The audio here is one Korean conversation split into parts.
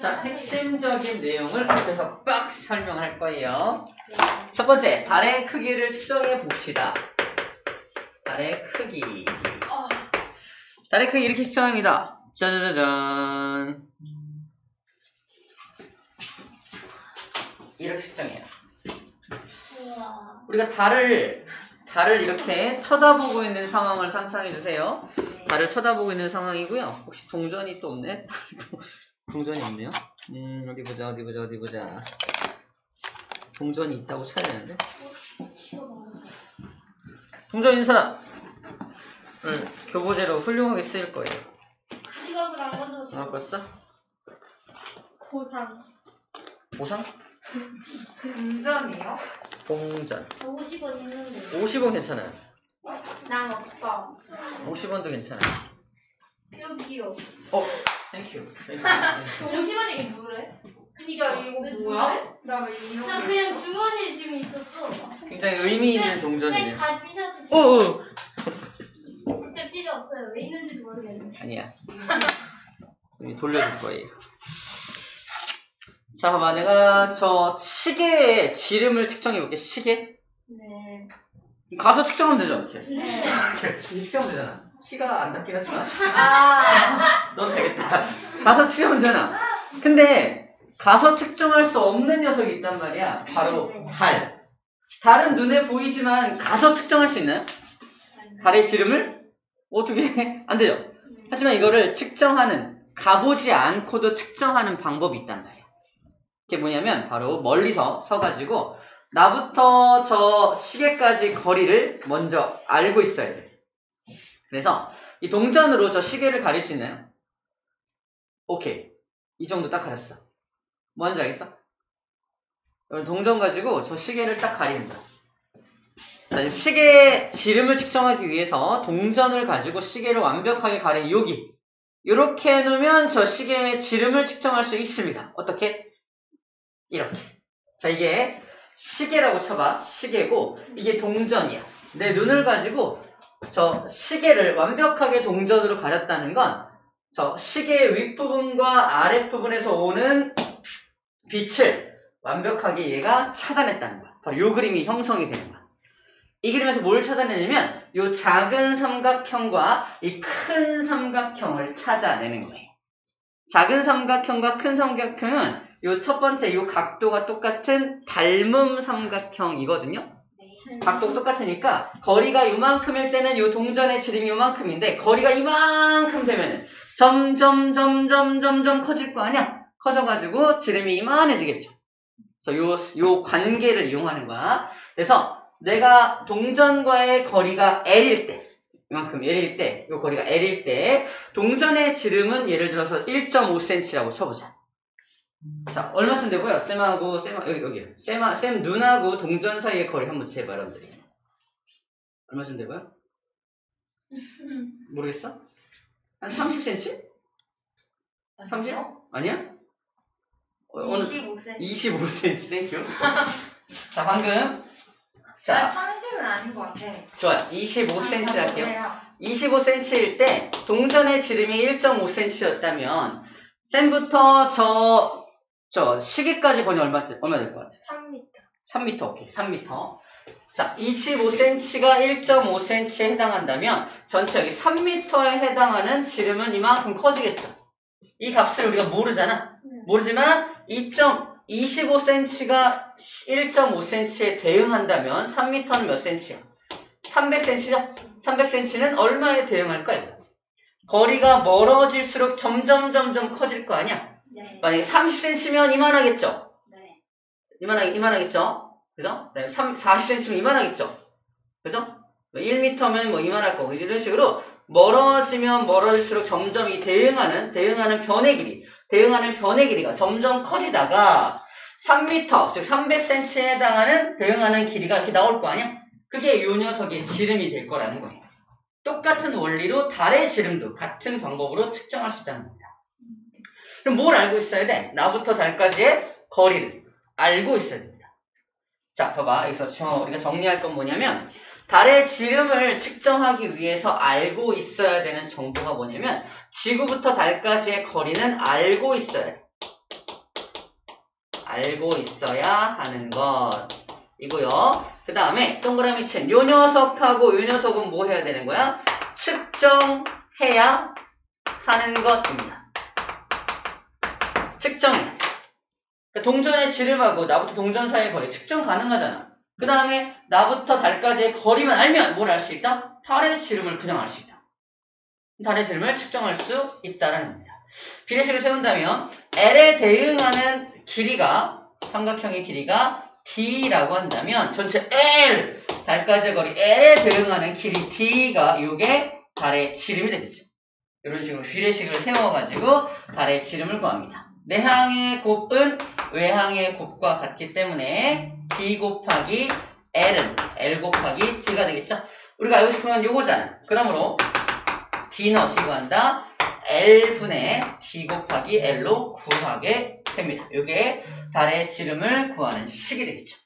자, 핵심적인 내용을 앞에서 빡 설명할 거예요. 첫 번째, 달의 크기를 측정해 봅시다. 달의 크기. 달의 크기 이렇게 측정합니다. 짜자자잔. 이렇게 측정해요. 우리가 달을 이렇게 쳐다보고 있는 상황을 상상해 주세요. 달을 쳐다보고 있는 상황이고요. 혹시 동전이 또 없네? 달도 동전이 없네요. 어디 보자. 동전이 있다고 찾아야 되는데. 동전 있는 사람. 교보제로 훌륭하게 쓰일 거예요. 시각을 안 가져왔어. 안 봤어? 보상? 동전이요? 동전. 50원 있는데. 50원 괜찮아요. 난 없어. 50원도 괜찮아요. 여기요. 땡큐. 50원이 이게 뭐래? 그니까 이거 뭐야? 나 왜 이렇게. 나 그냥 주머니에 지금 있었어. 굉장히 의미 있는 동전이네요. 가지셔도 진짜 필요 없어요. 왜 있는지 모르겠네. 아니야. 돌려줄 거예요. 자, 봐봐. 내가 저 시계의 지름을 측정해 볼게. 시계? 네. 가서 측정하면 되죠, 이렇게. 네. 이렇게 측정하면 되잖아. 키가 안 닿긴 하지만. 아. 넌 되겠다. 가서 측정하면 되잖아. 근데 가서 측정할 수 없는 녀석이 있단 말이야. 바로 달. 달은 눈에 보이지만 가서 측정할 수 있나요? 달의 지름을? 어떻게 해? 안 되죠? 하지만 이거를 측정하는, 가보지 않고도 측정하는 방법이 있단 말이야. 그게 뭐냐면 바로 멀리서 서가지고 나부터 저 시계까지 거리를 먼저 알고 있어야 돼. 그래서 이 동전으로 저 시계를 가릴 수 있나요? 오케이. 이 정도 딱 가렸어. 뭐 하는지 알겠어? 동전 가지고 저 시계를 딱 가리는 거야. 자, 시계의 지름을 측정하기 위해서 동전을 가지고 시계를 완벽하게 가린 여기. 이렇게 해놓으면 저 시계의 지름을 측정할 수 있습니다. 어떻게? 이렇게. 자, 이게 시계라고 쳐봐. 시계고 이게 동전이야. 내 눈을 가지고 저 시계를 완벽하게 동전으로 가렸다는 건 저 시계의 윗부분과 아랫부분에서 오는 빛을 완벽하게 얘가 차단했다는 거야. 바로 이 그림이 형성이 되는 거야. 이 그림에서 뭘 찾아내냐면 이 작은 삼각형과 이 큰 삼각형을 찾아내는 거예요. 작은 삼각형과 큰 삼각형은 이 첫 번째 이 각도가 똑같은 닮음 삼각형이거든요. 각도가 똑같으니까 거리가 이만큼일 때는 이 동전의 지름이 이만큼인데 거리가 이만큼 되면은 점점 커질 거 아니야? 커져가지고 지름이 이만해지겠죠. 그래서 요 관계를 이용하는 거야. 그래서 내가 동전과의 거리가 L일 때, 이만큼 L일 때, 요 거리가 L일 때, 동전의 지름은 예를 들어서 1.5cm라고 쳐보자. 자, 얼마쯤 되고요? 쌤 눈하고 동전 사이의 거리 한번 재봐, 여러분들이. 얼마쯤 되고요? 모르겠어? 한 30cm? 30? 아니야? 25cm. 25cm, 땡큐. 자, 방금. 자, 30은 아닌 것 같아. 좋아요. 25cm 할게요. 25cm일 때, 동전의 지름이 1.5cm였다면, 쌤부터 저 시계까지 거리 얼마 될 것 같아? 3m, 오케이. 3m. 자, 25cm가 1.5cm에 해당한다면, 전체 여기 3m에 해당하는 지름은 이만큼 커지겠죠. 이 값을 우리가 모르잖아. 모르지만 25cm가 1.5cm에 대응한다면 3m는 몇 cm야? 300cm죠? 300cm는 얼마에 대응할까요? 거리가 멀어질수록 점점 커질 거 아니야? 네. 만약에 30cm면 이만하겠죠? 네. 이만하겠죠? 그죠? 40cm면 이만하겠죠? 그죠? 1m면 뭐 이만할 거고 이런 식으로 멀어지면 멀어질수록 점점 이 대응하는 변의 길이가 점점 커지다가 3m, 즉 300cm에 해당하는 대응하는 길이가 이렇게 나올 거 아니야? 그게 이 녀석의 지름이 될 거라는 거예요. 똑같은 원리로 달의 지름도 같은 방법으로 측정할 수 있다는 겁니다. 그럼 뭘 알고 있어야 돼? 나부터 달까지의 거리를 알고 있어야 됩니다. 자, 봐봐. 여기서 우리가 정리할 건 뭐냐면 달의 지름을 측정하기 위해서 알고 있어야 되는 정보가 뭐냐면 지구부터 달까지의 거리는 알고 있어야 돼. 알고 있어야 하는 것이고요. 그 다음에 동그라미 친 요 녀석하고 요 녀석은 뭐 해야 되는 거야? 측정해야 하는 것입니다. 측정해야 돼. 그러니까 동전의 지름하고 나부터 동전 사이의 거리 측정 가능하잖아. 그 다음에 나부터 달까지의 거리만 알면 뭘 알 수 있다? 달의 지름을 그냥 알 수 있다. 달의 지름을 측정할 수 있다라는 겁니다. 비례식을 세운다면 L에 대응하는 길이가 삼각형의 길이가 D라고 한다면 전체 L 달까지의 거리 L에 대응하는 길이 D가 이게 달의 지름이 되겠죠. 이런 식으로 비례식을 세워가지고 달의 지름을 구합니다. 내항의 곱은 외항의 곱과 같기 때문에 D 곱하기 L은 L 곱하기 D가 되겠죠. 우리가 알고 싶은 건 요거잖아. 그러므로 D는 어떻게 구한다? L분의 D 곱하기 L로 구하게 됩니다. 이게 달의 지름을 구하는 식이 되겠죠.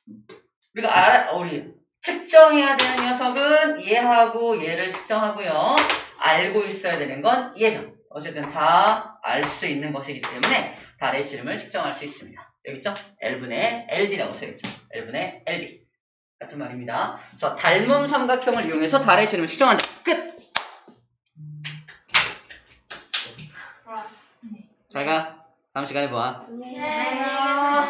우리 측정해야 되는 녀석은 얘하고 얘를 측정하고요. 알고 있어야 되는 건 얘죠. 어쨌든 다 알 수 있는 것이기 때문에 달의 지름을 측정할 수 있습니다. 여기 있죠? L분의 LD라고 써야겠죠. L분의 LD. 같은 말입니다. 그래서 닮음 삼각형을 이용해서 달의 지름을 측정한다. 끝! 잘 가. 다음 시간에 봐. 네.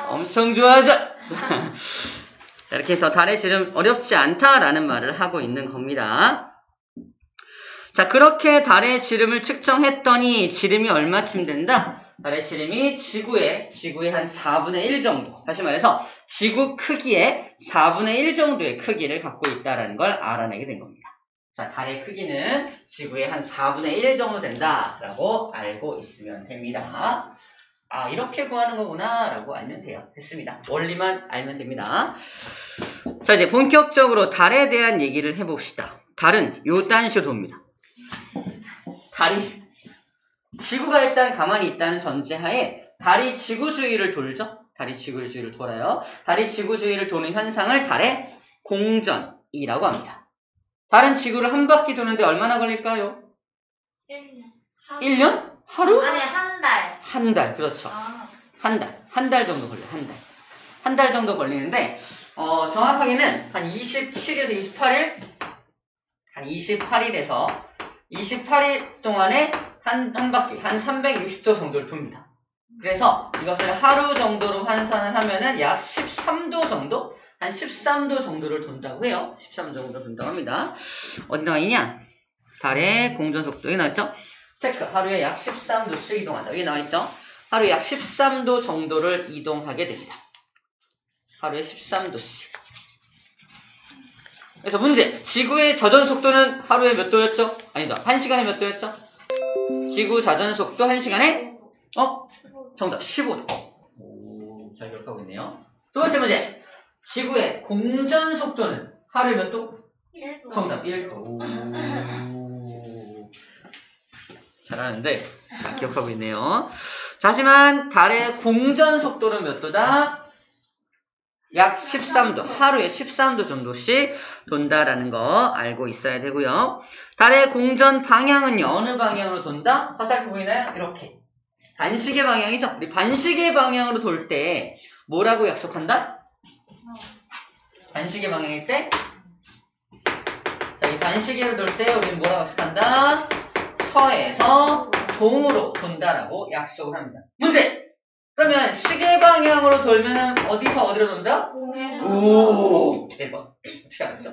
엄청 좋아하죠? 자, 이렇게 해서 달의 지름 어렵지 않다라는 말을 하고 있는 겁니다. 자, 그렇게 달의 지름을 측정했더니 지름이 얼마쯤 된다? 달의 지름이 지구의 한 4분의 1 정도. 다시 말해서 지구 크기의 4분의 1 정도의 크기를 갖고 있다는 걸 알아내게 된 겁니다. 자, 달의 크기는 지구의 한 4분의 1 정도 된다라고 알고 있으면 됩니다. 아, 이렇게 구하는 거구나 라고 알면 돼요. 됐습니다. 원리만 알면 됩니다. 자, 이제 본격적으로 달에 대한 얘기를 해봅시다. 달은 요딴 식으로 돕니다. 달이 지구가 일단 가만히 있다는 전제하에 달이 지구 주위를 돌죠. 달이 지구 주위를 돌아요. 달이 지구 주위를 도는 현상을 달의 공전이라고 합니다. 달은 지구를 한 바퀴 도는데 얼마나 걸릴까요? 1년. 1년? 하루? 아니, 한 달. 한 달, 그렇죠. 한 달 정도 걸려요. 한 달 정도 걸리는데 정확하게는 한 27일에서 28일? 한 28일에서 28일 동안에 한 바퀴, 한 360도 정도를 돕니다. 그래서 이것을 하루 정도로 환산을 하면은 약 13도 정도? 한 13도 정도를 돈다고 해요. 13도 정도 돈다고 합니다. 어디 나와 있냐? 달의 공전 속도. 여기 나왔죠? 체크. 하루에 약 13도씩 이동한다. 여기 나와 있죠? 하루에 약 13도 정도를 이동하게 됩니다. 하루에 13도씩. 그래서 문제. 지구의 자전 속도는 하루에 몇 도였죠? 아니다. 1시간에 몇 도였죠? 지구 자전 속도 1시간에 정답 15도. 오, 잘 기억하고 있네요. 두 번째 문제. 지구의 공전 속도는 하루에 몇 도? 1도. 정답 1도. 오, 잘하는데 기억하고 있네요. 자, 하지만 달의 공전 속도는 몇 도다? 약 13도, 하루에 13도 정도씩 돈다라는 거 알고 있어야 되고요. 달의 공전 방향은요, 어느 방향으로 돈다? 화살표 보이나요? 이렇게. 반시계 방향이죠? 우리 반시계 방향으로 돌 때 뭐라고 약속한다? 반시계 방향일 때? 자, 이 반시계로 돌 때 우리는 뭐라고 약속한다? 서에서 동으로 돈다라고 약속을 합니다. 문제! 그러면 시계 방향으로 돌면 어디서 어디로 돈다? 동에서. 오, 대박. 어떻게 알았죠?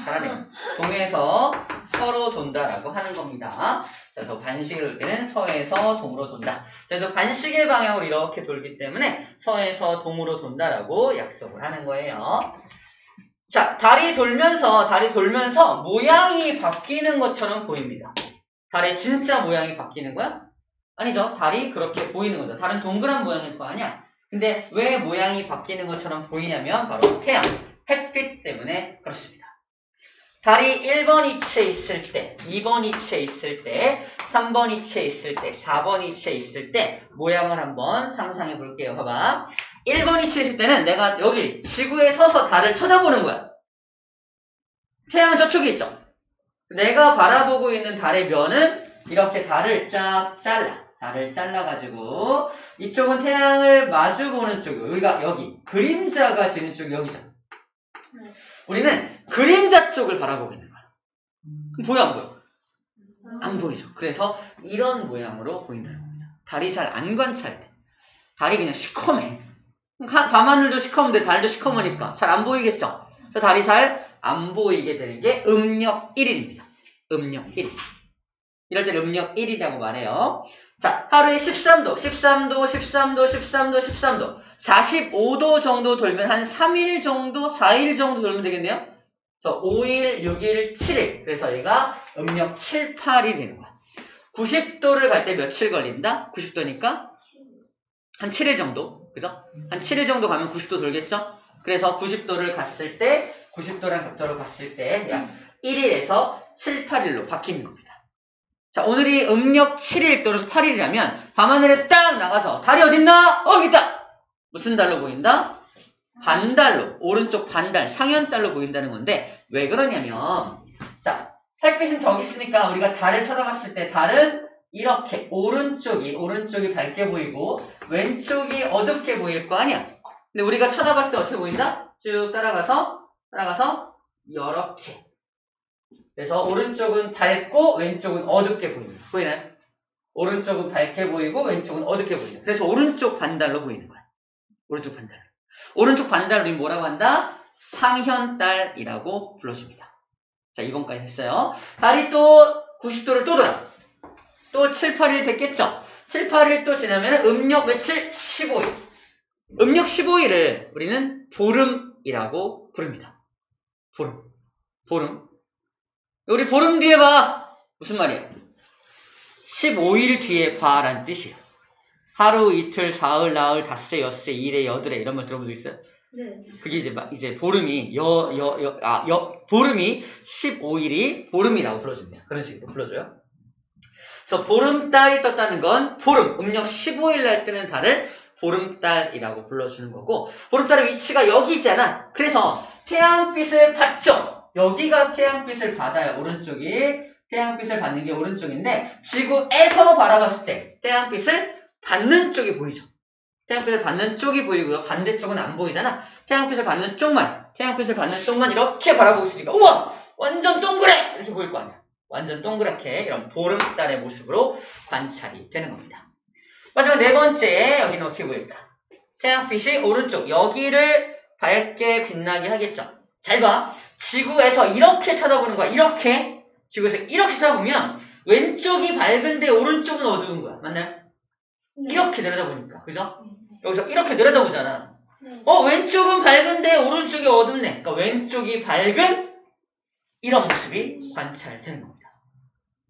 잘하네요. 동에서 서로 돈다라고 하는 겁니다. 그래서 반시계를 돌 때는 서에서 동으로 돈다. 저희도 반시계 방향으로 이렇게 돌기 때문에 서에서 동으로 돈다라고 약속을 하는 거예요. 자, 달이 돌면서 모양이 바뀌는 것처럼 보입니다. 달의 진짜 모양이 바뀌는 거야? 아니죠. 달이 그렇게 보이는 거죠. 달은 동그란 모양일 거 아니야. 근데 왜 모양이 바뀌는 것처럼 보이냐면 바로 태양, 햇빛 때문에 그렇습니다. 달이 1번 위치에 있을 때, 2번 위치에 있을 때, 3번 위치에 있을 때, 4번 위치에 있을 때 모양을 한번 상상해 볼게요. 봐봐. 1번 위치에 있을 때는 내가 여기 지구에 서서 달을 쳐다보는 거야. 태양은 저쪽에 있죠. 내가 바라보고 있는 달의 면은 이렇게 달을 쫙 잘라. 달을 잘라가지고 이쪽은 태양을 마주보는 쪽, 우리가 여기 그림자가 지는 쪽이 여기죠. 네. 우리는 그림자 쪽을 바라보고 있는 거야. 그럼 보여 안 보여? 안 보이죠. 그래서 이런 모양으로 보인다는 겁니다. 달이 잘 안 관찰돼. 달이 그냥 시커매. 밤하늘도 시커먼데 달도 시커머니까 잘 안 보이겠죠. 그래서 달이 잘 안 보이게 되는 게 음력 1일입니다. 음력 1일. 이럴 때 음력 1일이라고 말해요. 자, 하루에 13도, 45도 정도 돌면 한 3일 정도, 4일 정도 돌면 되겠네요. 그래서 5일, 6일, 7일. 그래서 얘가 음력 7, 8이 되는 거야. 90도를 갈 때 며칠 걸린다? 90도니까 한 7일 정도. 그죠? 한 7일 정도 가면 90도 돌겠죠? 그래서 90도를 갔을 때, 90도랑 각도를 갔을 때 약 1일에서 7, 8일로 바뀌는 겁니다. 자, 오늘이 음력 7일 또는 8일이라면 밤하늘에 딱 나가서 달이 어딨나? 여기 있다! 무슨 달로 보인다? 반달로, 오른쪽 반달, 상현달로 보인다는 건데 왜 그러냐면 자, 햇빛은 저기 있으니까 우리가 달을 쳐다봤을 때 달은 이렇게 오른쪽이 밝게 보이고 왼쪽이 어둡게 보일 거 아니야. 근데 우리가 쳐다봤을 때 어떻게 보인다? 쭉 따라가서 이렇게. 그래서 오른쪽은 밝고 왼쪽은 어둡게 보인다. 보이나요? 오른쪽은 밝게 보이고 왼쪽은 어둡게 보인다. 그래서 오른쪽 반달로 보이는 거야. 오른쪽 반달. 오른쪽 반달을 우리 뭐라고 한다? 상현달이라고 불러줍니다. 자, 2번까지 했어요. 달이 또 90도를 또 돌아. 또 7, 8일 됐겠죠? 7, 8일 또 지나면 음력 며칠? 15일. 음력 15일을 우리는 보름이라고 부릅니다. 보름. 우리 보름 뒤에 봐. 무슨 말이야? 15일 뒤에 봐라는 뜻이에요. 하루, 이틀, 사흘, 나흘, 닷새, 엿새, 일회, 여드레 이런 말 들어본 적 있어요? 네. 그게 이제 보름이 보름이 15일이 보름이라고 불러줍니다. 그런 식으로 불러줘요. 그래서 보름달이 떴다는 건 보름, 음력 15일 날 뜨는 달을 보름달이라고 불러주는 거고 보름달의 위치가 여기잖아. 그래서 태양빛을 받죠. 여기가 태양빛을 받아요. 오른쪽이 태양빛을 받는 게 오른쪽인데 지구에서 바라봤을 때 태양빛을 받는 쪽이 보이죠. 태양빛을 받는 쪽이 보이고요. 반대쪽은 안 보이잖아. 태양빛을 받는 쪽만 이렇게 바라보고 있으니까 우와! 완전 동그래! 이렇게 보일 거 아니야. 완전 동그랗게 이런 보름달의 모습으로 관찰이 되는 겁니다. 마지막 네 번째, 여기는 어떻게 보일까? 태양빛이 오른쪽, 여기를 밝게 빛나게 하겠죠. 잘 봐. 지구에서 이렇게 쳐다보는 거야. 이렇게. 지구에서 이렇게 쳐다보면 왼쪽이 밝은데 오른쪽은 어두운 거야. 맞나요? 네. 이렇게 내려다보니까. 그죠? 여기서 이렇게 내려다보잖아. 네. 왼쪽은 밝은데 오른쪽이 어둡네. 그러니까 왼쪽이 밝은 이런 모습이 관찰되는 겁니다.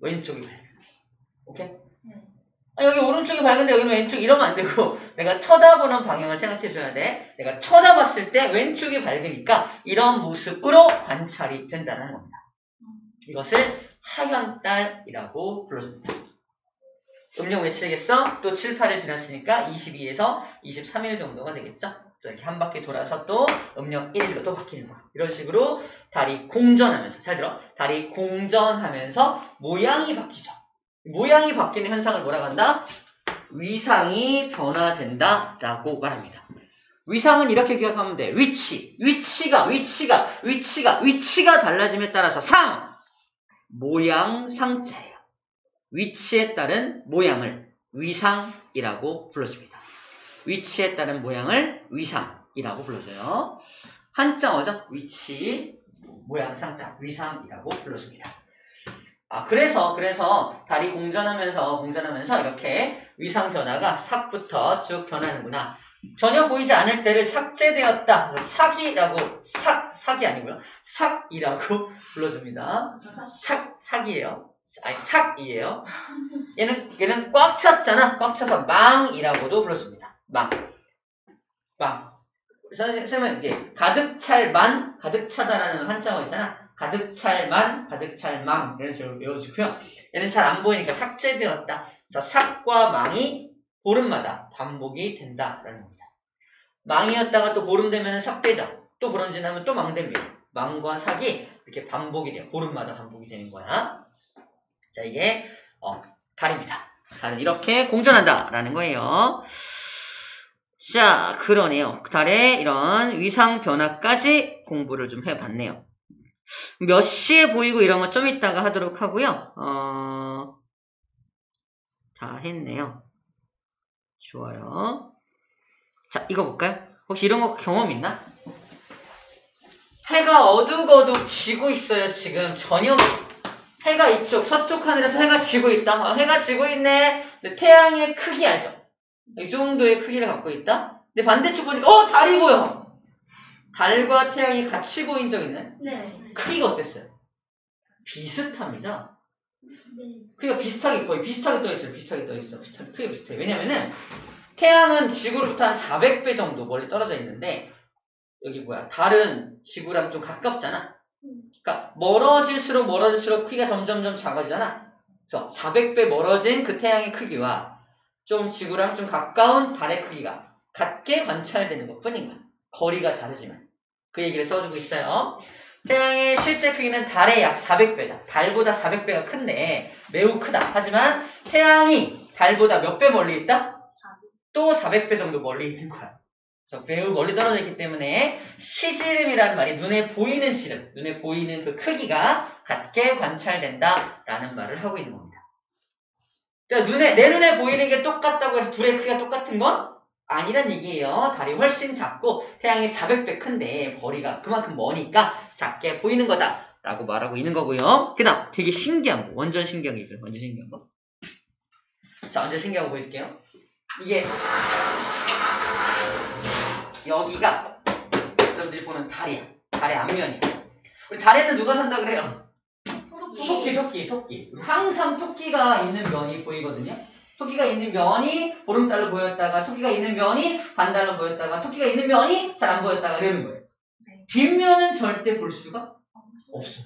왼쪽이 밝은. 오케이? 네. 여기 오른쪽이 밝은데 여기는 왼쪽 이러면 안 되고 내가 쳐다보는 방향을 생각해 줘야 돼. 내가 쳐다봤을 때 왼쪽이 밝으니까 이런 모습으로 관찰이 된다는 겁니다. 이것을 하현달이라고 불러줍니다. 음력 며칠이겠어? 또 7, 8일 지났으니까 22에서 23일 정도가 되겠죠? 또 이렇게 한 바퀴 돌아서 또 음력 1일로 또 바뀌는 거야. 이런 식으로 달이 공전하면서, 잘 들어. 달이 공전하면서 모양이 바뀌죠. 모양이 바뀌는 현상을 뭐라고 한다? 위상이 변화된다라고 말합니다. 위상은 이렇게 기억하면 돼. 위치가 달라짐에 따라서 모양, 상자예요. 위치에 따른 모양을 위상이라고 불러줍니다. 위치에 따른 모양을 위상이라고 불러줘요. 한자어죠? 위치, 모양, 상자, 위상이라고 불러줍니다. 그래서 달이 공전하면서 이렇게 위상 변화가 삭부터 쭉 변하는구나. 전혀 보이지 않을 때를 삭제되었다. 삭이 아니고요. 삭이라고 불러줍니다. 삭이에요. 삭이에요. 얘는 꽉 찼잖아. 꽉 차서 망이라고도 불러줍니다. 망. 선생님은 이게 가득 차다라는 한자어 있잖아. 가득 찰망 이런 식으로 외워주고요. 얘는 잘 안 보이니까 삭제되었다. 그래서 삭과 망이 보름마다 반복이 된다라는 겁니다. 망이었다가 또 보름 되면 삭되죠. 또 보름 지나면 또 망 됩니다. 망과 삭이 이렇게 반복이 돼요. 보름마다 반복이 되는 거야. 자, 이게 달입니다. 달은 이렇게 공전한다라는 거예요. 자, 그러네요. 달의 이런 위상 변화까지 공부를 좀 해봤네요. 몇 시에 보이고 이런 거 좀 이따가 하도록 하고요. 다 했네요. 좋아요. 자, 이거 볼까요? 혹시 이런 거 경험 있나? 해가 어둑어둑 지고 있어요. 지금 저녁에 해가 이쪽 서쪽 하늘에서 해가 지고 있다. 해가 지고 있네. 근데 태양의 크기 알죠? 이 정도의 크기를 갖고 있다. 근데 반대쪽 보니까 달이 보여. 달과 태양이 같이 보인 적 있나요? 네. 크기가 어땠어요? 비슷합니다. 네. 크기가 비슷하게 거의 비슷하게 떠 있어요. 비슷하게 떠 있어. 크기가 비슷해. 왜냐면은 태양은 지구로부터 한 400배 정도 멀리 떨어져 있는데 여기 달은 지구랑 좀 가깝잖아. 그러니까 멀어질수록 크기가 점점점 작아지잖아. 그래서 400배 멀어진 그 태양의 크기와 좀 지구랑 좀 가까운 달의 크기가 같게 관찰되는 것 뿐인 거야. 거리가 다르지만. 그 얘기를 써주고 있어요. 태양의 실제 크기는 달의 약 400배다. 달보다 400배가 큰데 매우 크다. 하지만 태양이 달보다 몇 배 멀리 있다? 또 400배 정도 멀리 있는 거야. 그래서 매우 멀리 떨어져 있기 때문에 시지름이라는 말이 눈에 보이는 시름, 눈에 보이는 그 크기가 같게 관찰된다라는 말을 하고 있는 겁니다. 그러니까 내 눈에 보이는 게 똑같다고 해서 둘의 크기가 똑같은 건 아니란 얘기예요. 달이 훨씬 작고 태양이 400배 큰데 거리가 그만큼 머니까 작게 보이는 거다라고 말하고 있는 거고요. 그 다음 되게 신기한 거, 완전 신기한 게 있어요. 완전 신기한 거. 자, 완전 신기한 거 보여줄게요. 이게 여기가 여러분들이 보는 달이야. 달의 앞면이야. 우리 달에는 누가 산다 그래요? 토끼. 항상 토끼가 있는 면이 보이거든요. 토끼가 있는 면이 보름달로 보였다가 토끼가 있는 면이 반달로 보였다가 토끼가 있는 면이 잘 안 보였다가 이러는 거예요. 뒷면은 절대 볼 수가 없어.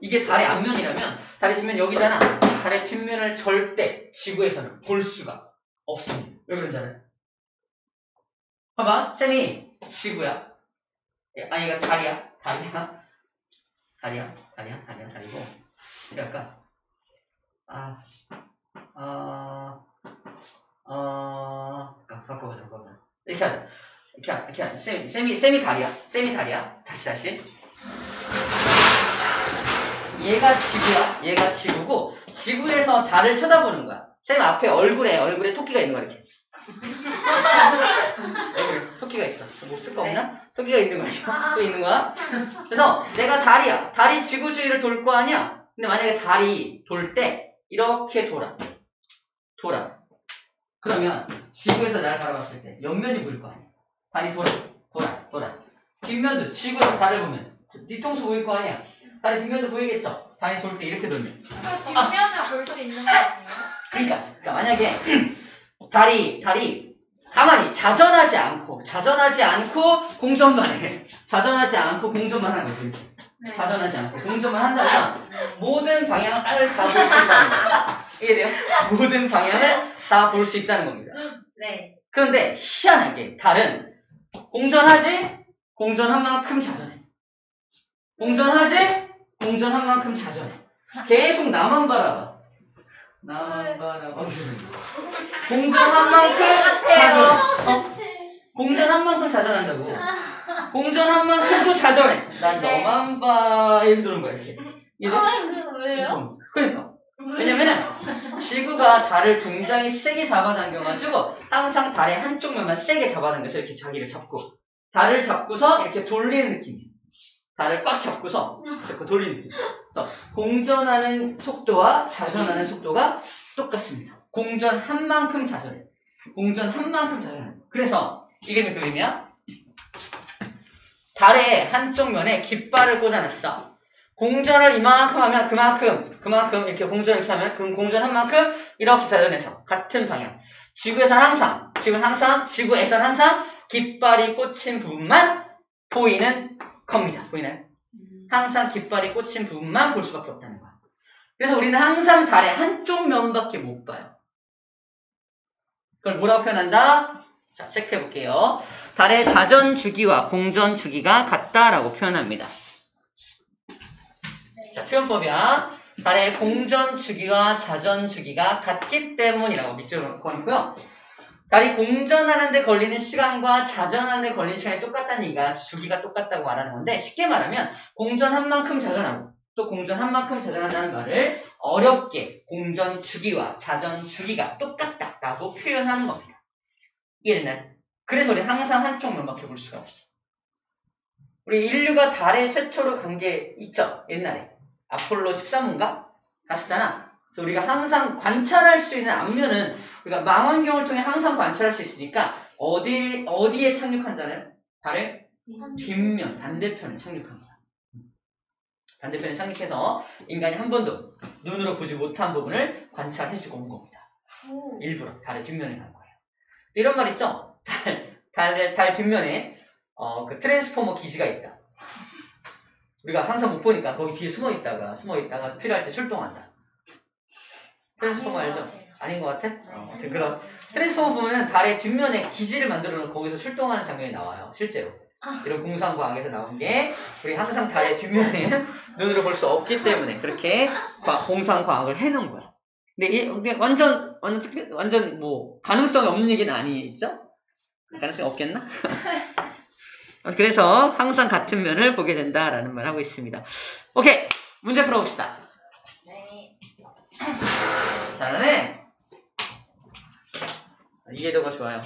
이게 달의 앞면이라면 달의 뒷면 여기잖아. 달의 뒷면을 절대 지구에서는 볼 수가 없습니다. 왜 그런지 알아요? 봐봐, 쌤이 지구야. 아니, 이거 달이고. 약간, 바꿔보자. 이렇게 하자. 쌤이 달이야. 다시. 얘가 지구야. 얘가 지구고, 지구에서 달을 쳐다보는 거야. 쌤 앞에 얼굴에 토끼가 있는 거야, 이렇게. 토끼가 있어. 뭐 쓸 거 없나? 토끼가 있는 거죠. 또 있는 거야. 그래서 내가 달이야. 달이 지구 주위를 돌 거 아니야. 근데 만약에 달이 돌 때 이렇게 돌아. 그러면 지구에서 나를 바라봤을 때 옆면이 보일 거 아니야. 달이 돌아. 뒷면도 지구에서 달을 보면 뒤통수 보일 거 아니야. 달이 뒷면도 보이겠죠. 달이 돌 때 이렇게 돌면. 뒷면을 볼 수 있는 거 아니에요? 그러니까 만약에 달이 가만히 자전하지 않고 공전만 해. 자전하지 않고 공전만 하는 거지. 네. 자전하지 않고 공전만 한다면 모든 방향을 다 볼 수 있다는 거예요. 이해돼요? 모든 방향을 다 볼 수 있다는 겁니다. 네. 그런데 희한하게 달은 공전한 만큼 자전해. 공전한 만큼 자전해. 계속 나만 바라봐. 공전한 만큼 자전해. 공전한 만큼 자전한다고. 공전한 만큼 또 자전해. 난 너만 봐. 이렇게 들은 거야, 이렇게. 왜요? 그러니까. 왜냐면은 지구가 달을 굉장히 세게 잡아당겨가지고 항상 달의 한쪽 면만 세게 잡아당겨서 이렇게 자기를 잡고 달을 잡고서 이렇게 돌리는 느낌이에요. 달을 꽉 잡고서 자꾸 돌리는 느낌. 그래서 공전하는 속도와 자전하는 속도가 똑같습니다. 공전한 만큼 자전해. 그래서 이게 그림이야. 달의 한쪽 면에 깃발을 꽂아놨어. 공전을 이만큼 하면 그만큼 이렇게 공전을 이렇게 하면 그 공전한 만큼 이렇게 자전해서 같은 방향. 지구에선 항상 깃발이 꽂힌 부분만 보이는 겁니다. 보이나요? 항상 깃발이 꽂힌 부분만 볼 수밖에 없다는 거야. 그래서 우리는 항상 달의 한쪽 면밖에 못 봐요. 그걸 뭐라고 표현한다? 자, 체크해 볼게요. 달의 자전 주기와 공전 주기가 같다라고 표현합니다. 자, 표현법이야. 달의 공전 주기와 자전 주기가 같기 때문이라고 밑줄을 그어놓고요. 달이 공전하는데 걸리는 시간과 자전하는데 걸리는 시간이 똑같다는 얘기가 주기가 똑같다고 말하는 건데 쉽게 말하면 공전한 만큼 자전하고 또 공전한 만큼 자전한다는 말을 어렵게 공전 주기와 자전 주기가 똑같다라고 표현하는 겁니다. 이해됐나요? 그래서 우리 항상 한쪽 면밖에 볼 수가 없어. 우리 인류가 달에 최초로 간 게 있죠. 옛날에 아폴로 13호인가 갔었잖아. 그래서 우리가 항상 관찰할 수 있는 앞면은 우리가 망원경을 통해 항상 관찰할 수 있으니까 어디에 착륙한잖아요? 달의 뒷면 반대편에 착륙한 거야. 반대편에 착륙해서 인간이 한 번도 눈으로 보지 못한 부분을 관찰해주고 온 겁니다. 일부러 달의 뒷면에 간 거예요. 이런 말 있어. 달 뒷면에 그 트랜스포머 기지가 있다. 우리가 항상 못 보니까 거기 뒤에 숨어 있다가 필요할 때 출동한다. 트랜스포머 알죠? 아닌 것 같아? 아무튼 그런 트랜스포머 보면은 달의 뒷면에 기지를 만들어 놓고 거기서 출동하는 장면이 나와요. 실제로. 이런 공상과학에서 나온 게 우리 항상 달의 뒷면에 눈으로 볼 수 없기 때문에 그렇게 공상과학을 해놓은 거야. 근데 이게 완전 뭐 가능성이 없는 얘기는 아니죠? 가능성이 없겠나? 그래서 항상 같은 면을 보게 된다라는 말 하고 있습니다. 오케이, 문제 풀어봅시다. 네. 잘하네. 이해도가 좋아요.